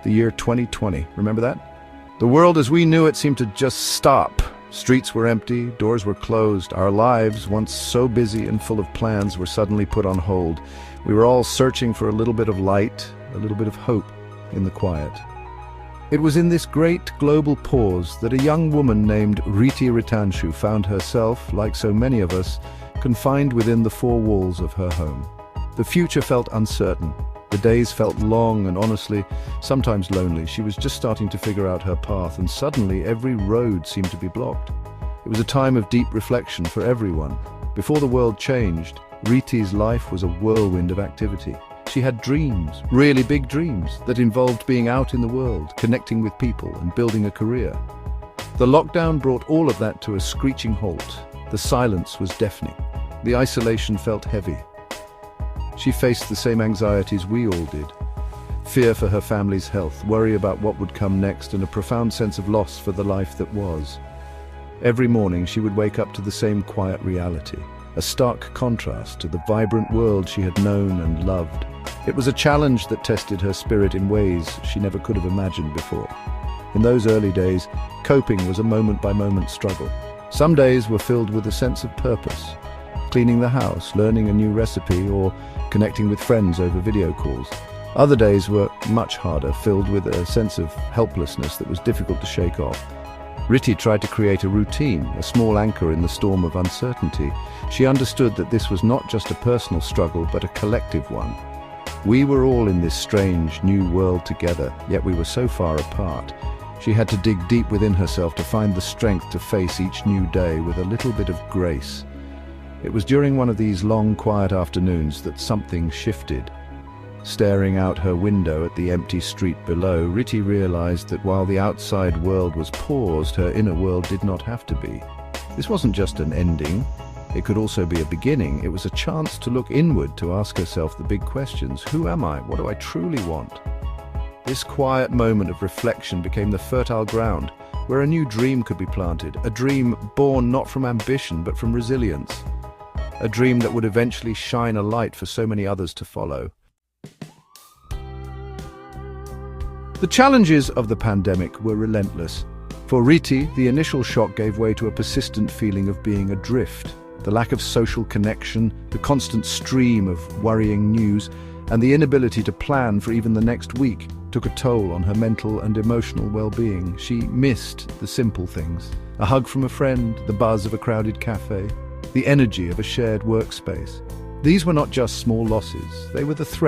the year 2020. Remember that? The world as we knew it seemed to just stop. Streets were empty, doors were closed. Our lives, once so busy and full of plans, were suddenly put on hold. We were all searching for a little bit of light, a little bit of hope in the quiet. It was in this great global pause that a young woman named Riti Ritanshu found herself, like so many of us, confined within the four walls of her home. The future felt uncertain. The days felt long and, honestly, sometimes lonely. She was just starting to figure out her path, and suddenly every road seemed to be blocked. It was a time of deep reflection for everyone. Before the world changed, Riti's life was a whirlwind of activity. She had dreams, really big dreams, that involved being out in the world, connecting with people and building a career. The lockdown brought all of that to a screeching halt. The silence was deafening. The isolation felt heavy. She faced the same anxieties we all did. Fear for her family's health, worry about what would come next, and a profound sense of loss for the life that was. Every morning she would wake up to the same quiet reality, a stark contrast to the vibrant world she had known and loved. It was a challenge that tested her spirit in ways she never could have imagined before. In those early days, coping was a moment-by-moment struggle. Some days were filled with a sense of purpose, cleaning the house, learning a new recipe, or connecting with friends over video calls. Other days were much harder, filled with a sense of helplessness that was difficult to shake off. Riti tried to create a routine, a small anchor in the storm of uncertainty. She understood that this was not just a personal struggle, but a collective one. We were all in this strange, new world together, yet we were so far apart. She had to dig deep within herself to find the strength to face each new day with a little bit of grace. It was during one of these long, quiet afternoons that something shifted. Staring out her window at the empty street below, Riti realized that while the outside world was paused, her inner world did not have to be. This wasn't just an ending. It could also be a beginning. It was a chance to look inward, to ask herself the big questions. Who am I? What do I truly want? This quiet moment of reflection became the fertile ground where a new dream could be planted, a dream born not from ambition but from resilience, a dream that would eventually shine a light for so many others to follow. The challenges of the pandemic were relentless. For Riti, the initial shock gave way to a persistent feeling of being adrift. The lack of social connection, the constant stream of worrying news, and the inability to plan for even the next week took a toll on her mental and emotional well-being. She missed the simple things: a hug from a friend, the buzz of a crowded cafe, the energy of a shared workspace. These were not just small losses, they were the thread